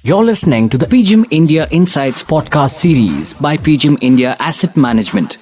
You're listening to the PGIM India Insights podcast series by PGIM India Asset Management.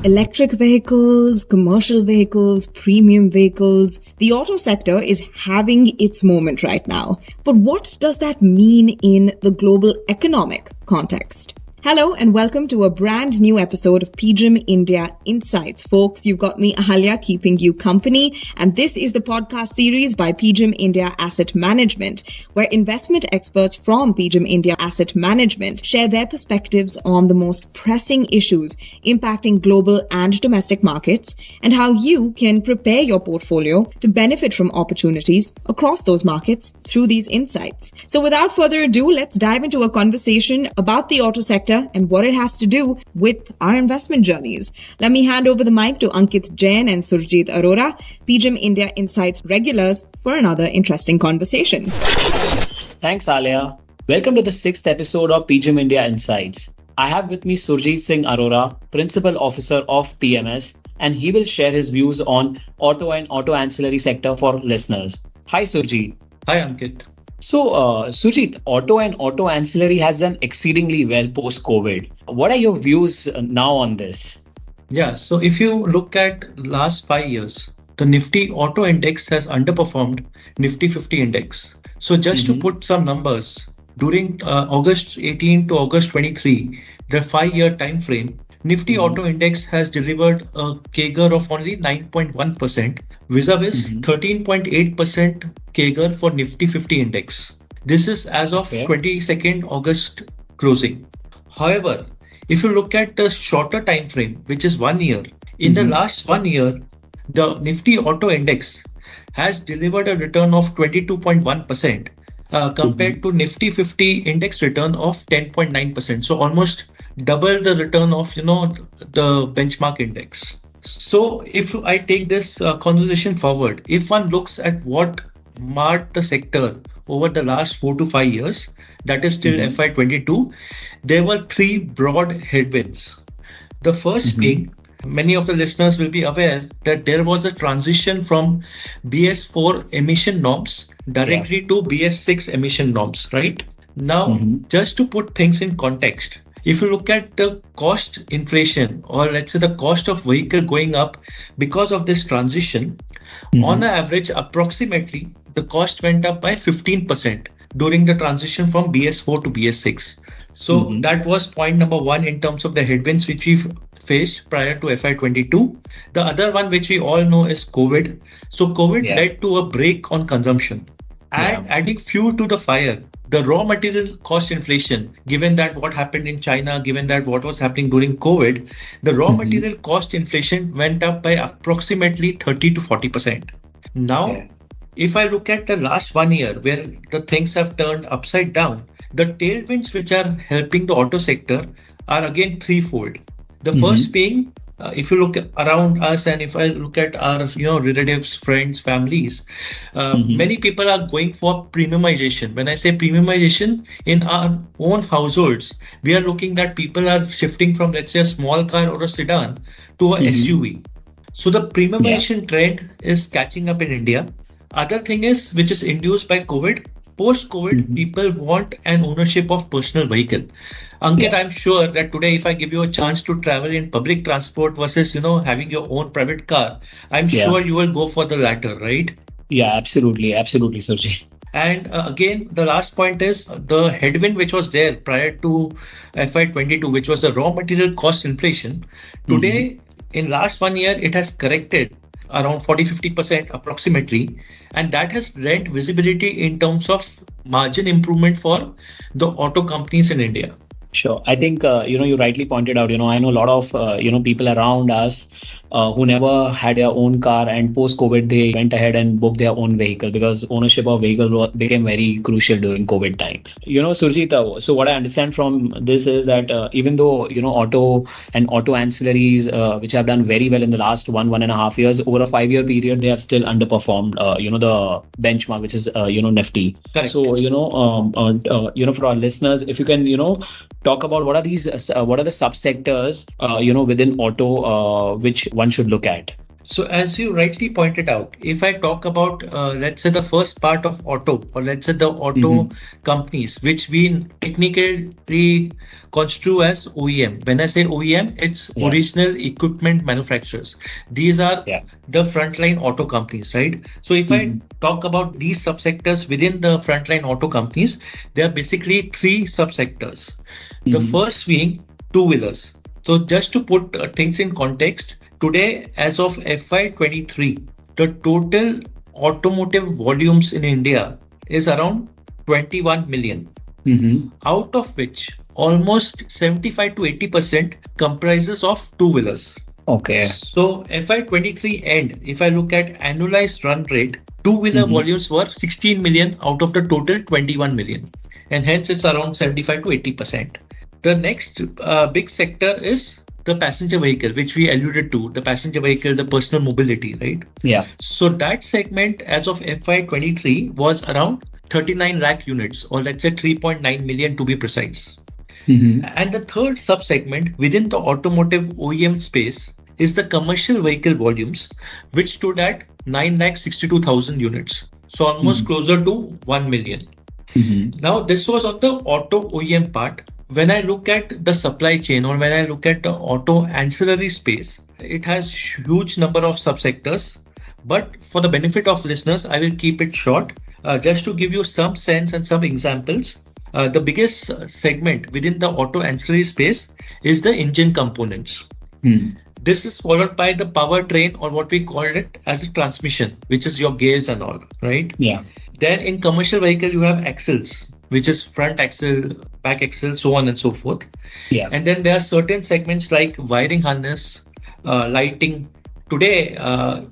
Electric vehicles, commercial vehicles, premium vehicles. The auto sector is having its moment right now. But what does that mean in the global economic context? Hello and welcome to a brand new episode of PGIM India Insights. Folks, you've got me, Ahalya, keeping you company. And this is the podcast series by PGIM India Asset Management, where investment experts from PGIM India Asset Management share their perspectives on the most pressing issues impacting global and domestic markets and how you can prepare your portfolio to benefit from opportunities across those markets through these insights. So without further ado, let's dive into a conversation about the auto sector and what it has to do with our investment journeys. Let me hand over the mic to Ankit Jain and Surjitt Arora, PGIM India Insights regulars, for another interesting conversation. Thanks, Alia. Welcome to the 6th episode of PGIM India Insights. I have with me Surjitt Singh Arora, Principal Officer of PMS, and he will share his views on auto and auto ancillary sector for listeners. Hi, Surjitt. Hi, Ankit. So, Surjitt, auto and auto ancillary has done exceedingly well post-COVID. What are your views now on this? Yeah, so if you look at last 5 years, the Nifty Auto Index has underperformed Nifty 50 Index. So just to put some numbers, during August 18 to August 23, the 5-year time frame, Nifty Auto Index has delivered a CAGR of only 9.1%, vis-a-vis 13.8% CAGR for Nifty 50 Index. This is as of 22nd August closing. However, if you look at the shorter time frame, which is 1 year, in the last 1 year, the Nifty Auto Index has delivered a return of 22.1% compared to Nifty 50 Index return of 10.9%. So almost double the return of the benchmark index. So if I take this conversation forward, if one looks at what marked the sector over the last 4 to 5 years, that is till FY22, there were 3 broad headwinds. The first being, many of the listeners will be aware that there was a transition from BS4 emission norms directly to BS6 emission norms, right? Now, just to put things in context, if you look at the cost inflation, or let's say the cost of vehicle going up because of this transition, on average, approximately the cost went up by 15% during the transition from BS4 to BS6. So that was point number 1 in terms of the headwinds which we faced prior to FY22. The other one which we all know is COVID. So COVID led to a brake on consumption. And adding fuel to the fire, the raw material cost inflation, given that what happened in China, given that what was happening during COVID, the raw material cost inflation went up by approximately 30 to 40%. Now, if I look at the last 1 year where the things have turned upside down, the tailwinds which are helping the auto sector are again threefold. The first being, if you look around us and if I look at our relatives, friends, families, many people are going for premiumization. When I say premiumization, in our own households, we are looking that people are shifting from, let's say, a small car or a sedan to a SUV. So the premiumization trend is catching up in India. Other thing is, which is induced by COVID, post-COVID, people want an ownership of personal vehicle. Ankit, I'm sure that today, if I give you a chance to travel in public transport versus, having your own private car, I'm sure you will go for the latter, right? Yeah, absolutely. Absolutely, Surjitt. And again, the last point is the headwind which was there prior to FY22, which was the raw material cost inflation. Today, in last 1 year, it has corrected around 40-50% approximately, and that has lent visibility in terms of margin improvement for the auto companies in India. Sure. I think, you rightly pointed out, I know a lot of, people around us who never had their own car, and post-COVID, they went ahead and booked their own vehicle because ownership of vehicle became very crucial during COVID time. Surjitt, so what I understand from this is that even though, auto and auto ancillaries, which have done very well in the last 1.5 years, over a 5-year period, they have still underperformed, the benchmark, which is, Nifty. Correct. So, for our listeners, if you can, talk about what are the subsectors, within auto, which one should look at. So as you rightly pointed out, if I talk about, let's say the first part of auto, or let's say the auto companies, which we technically construe as OEM. When I say OEM, it's original equipment manufacturers. These are the frontline auto companies, right? So if I talk about these subsectors within the frontline auto companies, there are basically three subsectors. The first being two-wheelers. So just to put things in context, today, as of FY23, the total automotive volumes in India is around 21 million, out of which almost 75 to 80% comprises of two-wheelers. Okay. So FY23 end, if I look at annualized run rate, two-wheeler volumes were 16 million out of the total 21 million. And hence it's around 75 to 80%. The next big sector is the passenger vehicle, which we alluded to, the passenger vehicle, the personal mobility, right? Yeah. So that segment as of FY23 was around 39 lakh units, or let's say 3.9 million to be precise. And the third sub-segment within the automotive OEM space is the commercial vehicle volumes, which stood at 9,62,000 units. So almost closer to 1 million. Now, this was on the auto OEM part. When I look at the supply chain, or when I look at the auto ancillary space, it has huge number of subsectors. But for the benefit of listeners, I will keep it short. Just to give you some sense and some examples, the biggest segment within the auto ancillary space is the engine components. This is followed by the powertrain, or what we call it as a transmission, which is your gears and all, right? Yeah. Then in commercial vehicle, you have axles, which is front axle, back axle, so on and so forth. Yeah. And then there are certain segments like wiring harness, lighting. Today,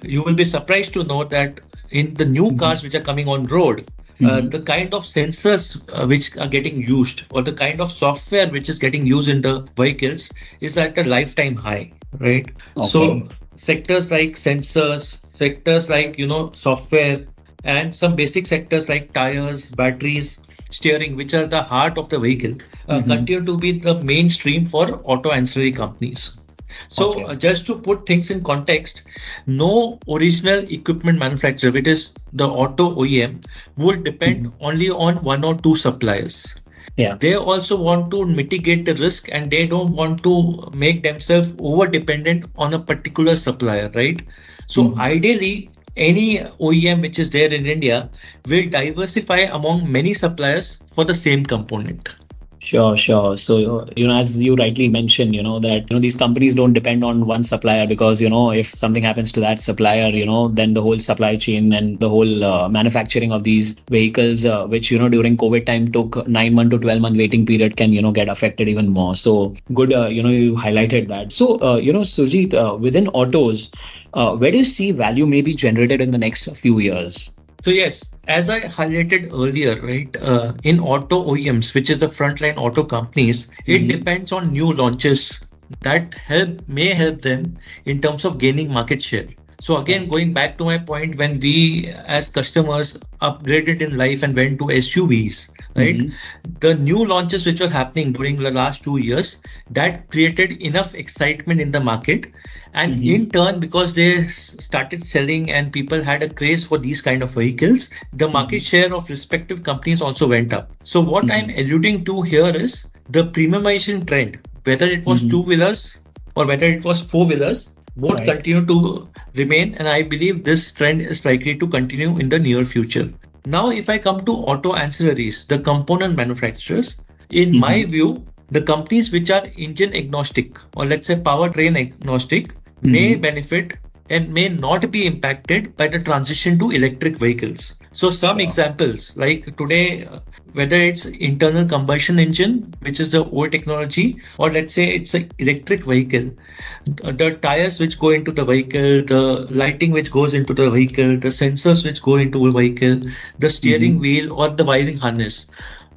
you will be surprised to know that in the new cars which are coming on road, the kind of sensors which are getting used, or the kind of software which is getting used in the vehicles, is at a lifetime high, right? Okay. So sectors like sensors, sectors like, software, and some basic sectors like tires, batteries, steering, which are the heart of the vehicle, continue to be the mainstream for auto ancillary companies. So just to put things in context, no original equipment manufacturer, which is the auto OEM, would depend only on one or two suppliers. Yeah. They also want to mitigate the risk, and they don't want to make themselves over dependent on a particular supplier, right? So ideally, any OEM which is there in India will diversify among many suppliers for the same component. Sure. So, as you rightly mentioned, that, these companies don't depend on one supplier, because, if something happens to that supplier, then the whole supply chain and the whole manufacturing of these vehicles, which, during COVID time took 9 month to 12 month waiting period, can, get affected even more. So good, you highlighted that. So, Surjitt, within autos, where do you see value may be generated in the next few years? So yes, as I highlighted earlier, right, in auto OEMs, which is the frontline auto companies, it depends on new launches that may help them in terms of gaining market share. So again, going back to my point, when we as customers upgraded in life and went to SUVs, right, the new launches which were happening during the last 2 years, that created enough excitement in the market. And in turn, because they started selling and people had a craze for these kind of vehicles, the market share of respective companies also went up. So what I'm alluding to here is the premiumization trend, whether it was two-wheelers or whether it was four-wheelers, both continue to remain. And I believe this trend is likely to continue in the near future. Now, if I come to auto ancillaries, the component manufacturers, in my view, the companies which are engine agnostic, or let's say powertrain agnostic, may benefit and may not be impacted by the transition to electric vehicles. So some examples, like today, whether it's internal combustion engine, which is the old technology, or let's say it's an electric vehicle, the tires which go into the vehicle, the lighting which goes into the vehicle, the sensors which go into a vehicle, the steering wheel or the wiring harness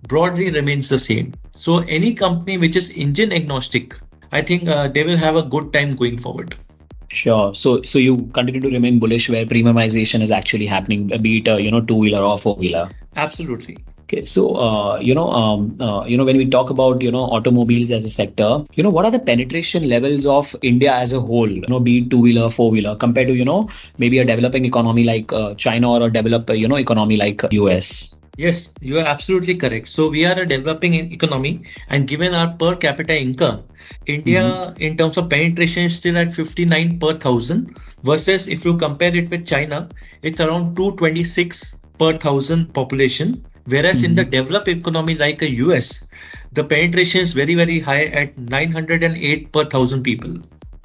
broadly remains the same. So any company which is engine agnostic, I think they will have a good time going forward. Sure. So you continue to remain bullish where premiumization is actually happening, be it two-wheeler or four-wheeler. Absolutely. Okay, so when we talk about automobiles as a sector, what are the penetration levels of India as a whole? Be it two-wheeler, four-wheeler, compared to maybe a developing economy like China or a developed economy like US. Yes, you are absolutely correct. So we are a developing economy, and given our per capita income, India in terms of penetration is still at 59 per thousand, versus if you compare it with China, it's around 226 per thousand population. Whereas in the developed economy like a US, the penetration is very, very high at 908 per thousand people.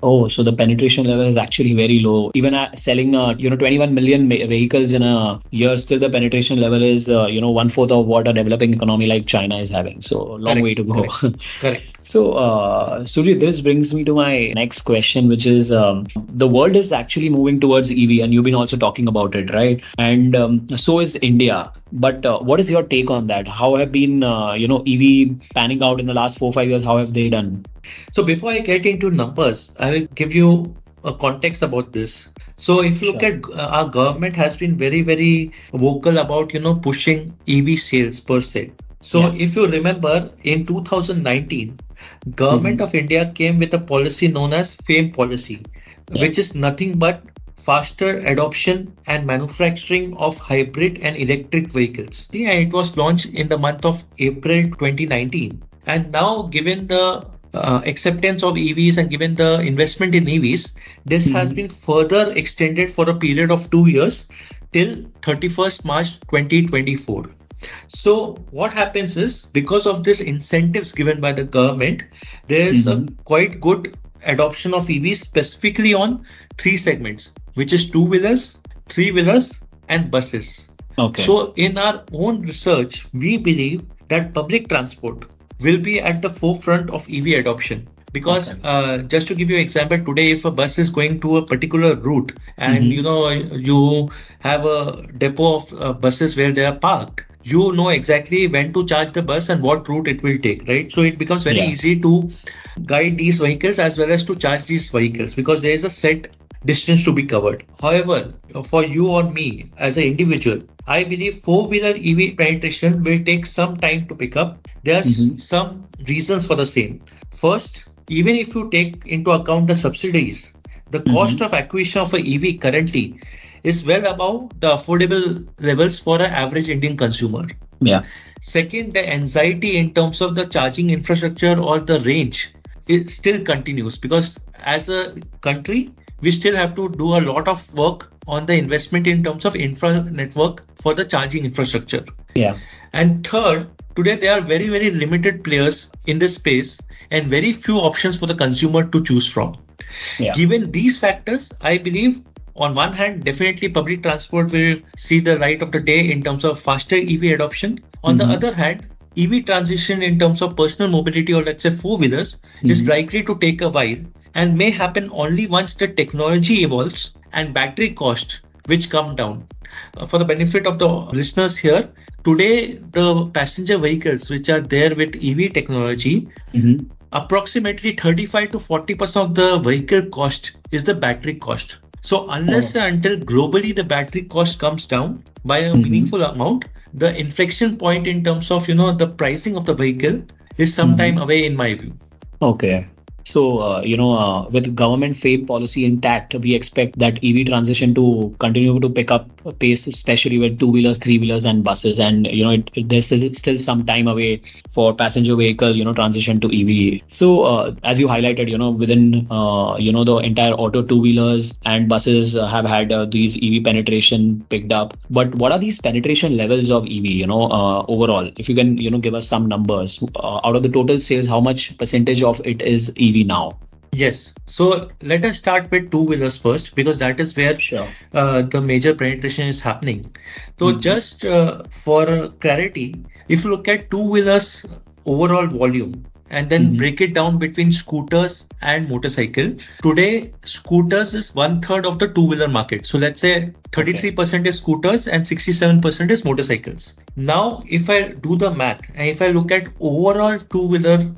Oh, so the penetration level is actually very low. Even selling 21 million vehicles in a year, still the penetration level is 1/4 of what a developing economy like China is having. So long way to go. Correct. So Surjitt, this brings me to my next question, which is the world is actually moving towards EV, and you've been also talking about it, right? And so is India. But what is your take on that? How have been EV panning out in the last 4-5 years? How have they done? So before I get into numbers, I will give you a context about this. So if you look at our government has been very, very vocal about, pushing EV sales per se. So if you remember in 2019, Government of India came with a policy known as FAME policy, which is nothing but faster adoption and manufacturing of hybrid and electric vehicles. And it was launched in the month of April 2019. And now, given the acceptance of EVs and given the investment in EVs, this has been further extended for a period of 2 years till 31st March 2024. So what happens is, because of this incentives given by the government, there is a quite good adoption of EVs specifically on 3 segments, which is two-wheelers, three-wheelers and buses. Okay. So in our own research, we believe that public transport will be at the forefront of EV adoption. Because just to give you an example, today if a bus is going to a particular route and you have a depot of buses where they are parked, you know exactly when to charge the bus and what route it will take, right? So it becomes very easy to guide these vehicles as well as to charge these vehicles, because there is a set distance to be covered. However, for you or me as an individual, I believe four-wheeler EV penetration will take some time to pick up. There are some reasons for the same. First, even if you take into account the subsidies, the cost of acquisition of an EV currently is well above the affordable levels for an average Indian consumer. Yeah. Second, the anxiety in terms of the charging infrastructure or the range, it still continues, because as a country, we still have to do a lot of work on the investment in terms of infra network for the charging infrastructure. Yeah. And third, today there are very, very limited players in this space and very few options for the consumer to choose from. Yeah. Given these factors, I believe on one hand, definitely public transport will see the light of the day in terms of faster EV adoption. On the other hand, EV transition in terms of personal mobility, or let's say four-wheelers, is likely to take a while and may happen only once the technology evolves and battery costs which come down. For the benefit of the listeners here, today the passenger vehicles which are there with EV technology, approximately 35 to 40% of the vehicle cost is the battery cost. So unless and until globally the battery cost comes down by a meaningful amount, the inflection point in terms of the pricing of the vehicle is some time away in my view. Okay. So, with government FAME policy intact, we expect that EV transition to continue to pick up pace, especially with two-wheelers, three-wheelers and buses. And, there's still some time away for passenger vehicle, transition to EV. So, as you highlighted, within, the entire auto two-wheelers and buses have had these EV penetration picked up. But what are these penetration levels of EV, overall? If you can, give us some numbers. Out of the total sales, how much percentage of it is EV now? Yes. So let us start with two-wheelers first, because that is where the major penetration is happening. So just for clarity, if you look at two-wheelers overall volume and then break it down between scooters and motorcycle, today scooters is 1/3 of the two-wheeler market. So let's say 33% is scooters and 67% is motorcycles. Now, if I do the math and if I look at overall two-wheeler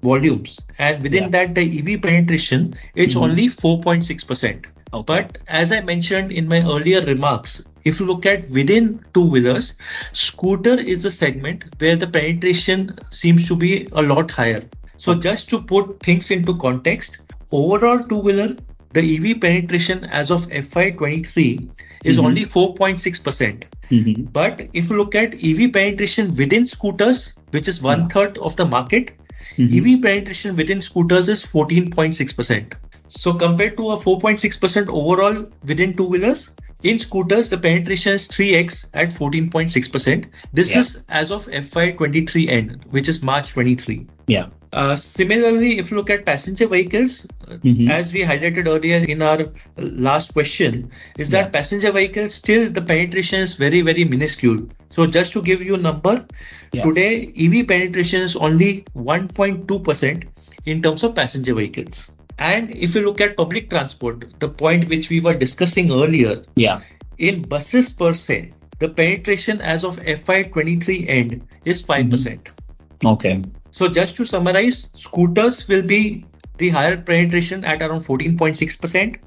volumes, and within that the EV penetration, it's only 4.6%. Okay. But as I mentioned in my earlier remarks, if you look at within two-wheelers, scooter is a segment where the penetration seems to be a lot higher. So just to put things into context, overall two-wheeler, the EV penetration as of FY23 is only 4.6%. But if you look at EV penetration within scooters, which is 1/3 of the market, EV penetration within scooters is 14.6%. So compared to a 4.6% overall within two-wheelers, in scooters, the penetration is 3x at 14.6%. This is as of FY23 end, which is March 23. Yeah. Similarly, if you look at passenger vehicles, as we highlighted earlier in our last question, is that passenger vehicles still the penetration is very, very minuscule. So just to give you a number, today EV penetration is only 1.2% in terms of passenger vehicles. And if you look at public transport, the point which we were discussing earlier, in buses per se, the penetration as of FY23 end is 5%. Okay. So just to summarize, scooters will be the higher penetration at around 14.6%,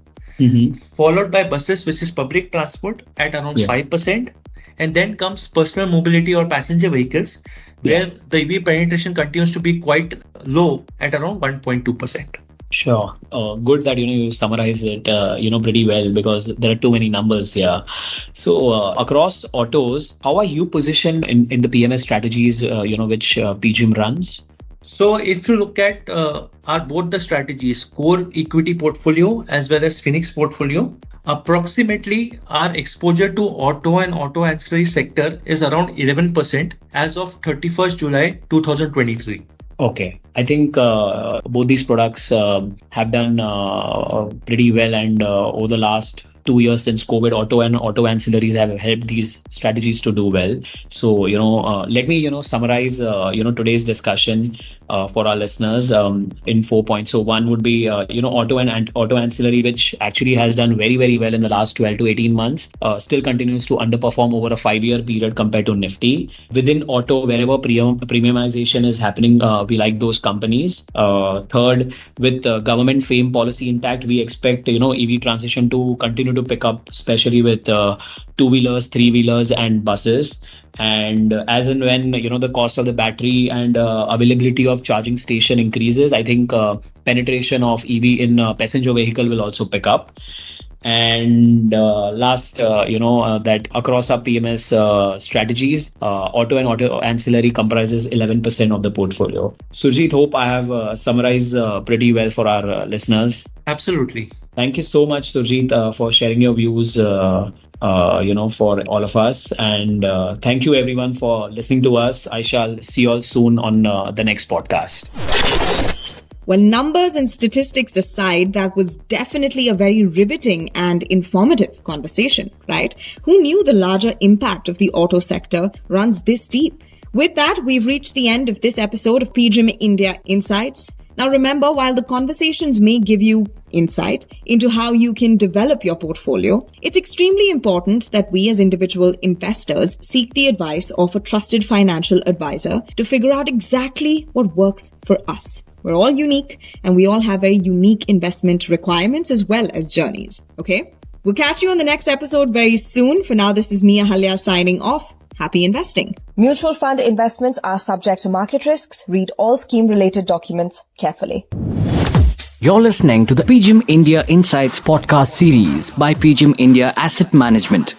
followed by buses, which is public transport, at around 5%. And then comes personal mobility or passenger vehicles, where the EV penetration continues to be quite low at around 1.2%. Sure. Good that you summarize it pretty well, because there are too many numbers here. So across autos, how are you positioned in the PMS strategies which PGIM runs? So if you look at both the strategies, core equity portfolio as well as Phoenix portfolio, approximately our exposure to auto and auto ancillary sector is around 11% as of 31st July 2023. Okay. I think both these products have done pretty well, and over the last 2 years since COVID, auto and auto ancillaries have helped these strategies to do well. So, let me, summarize, today's discussion for our listeners in 4 points. So one would be, auto and auto ancillary, which actually has done very, very well in the last 12 to 18 months, still continues to underperform over a 5-year period compared to Nifty. Within auto, wherever premiumization is happening, we like those companies. Third, with government FAME policy intact, we expect, EV transition to continue to pick up, especially with two-wheelers, three-wheelers and buses. And as and when, the cost of the battery and availability of charging station increases, I think penetration of EV in passenger vehicle will also pick up. And last, that across our PMS strategies, auto and auto ancillary comprises 11% of the portfolio. Surjitt, hope I have summarized pretty well for our listeners. Absolutely. Thank you so much, Surjitt, for sharing your views, for all of us. And thank you everyone for listening to us. I shall see you all soon on the next podcast. Well, numbers and statistics aside, that was definitely a very riveting and informative conversation, right? Who knew the larger impact of the auto sector runs this deep? With that, we've reached the end of this episode of PGIM India Insights. Now remember, while the conversations may give you insight into how you can develop your portfolio, it's extremely important that we as individual investors seek the advice of a trusted financial advisor to figure out exactly what works for us. We're all unique and we all have very unique investment requirements as well as journeys. Okay? We'll catch you on the next episode very soon. For now, this is Mia Halya signing off. Happy investing. Mutual fund investments are subject to market risks. Read all scheme-related documents carefully. You're listening to the PGIM India Insights podcast series by PGIM India Asset Management.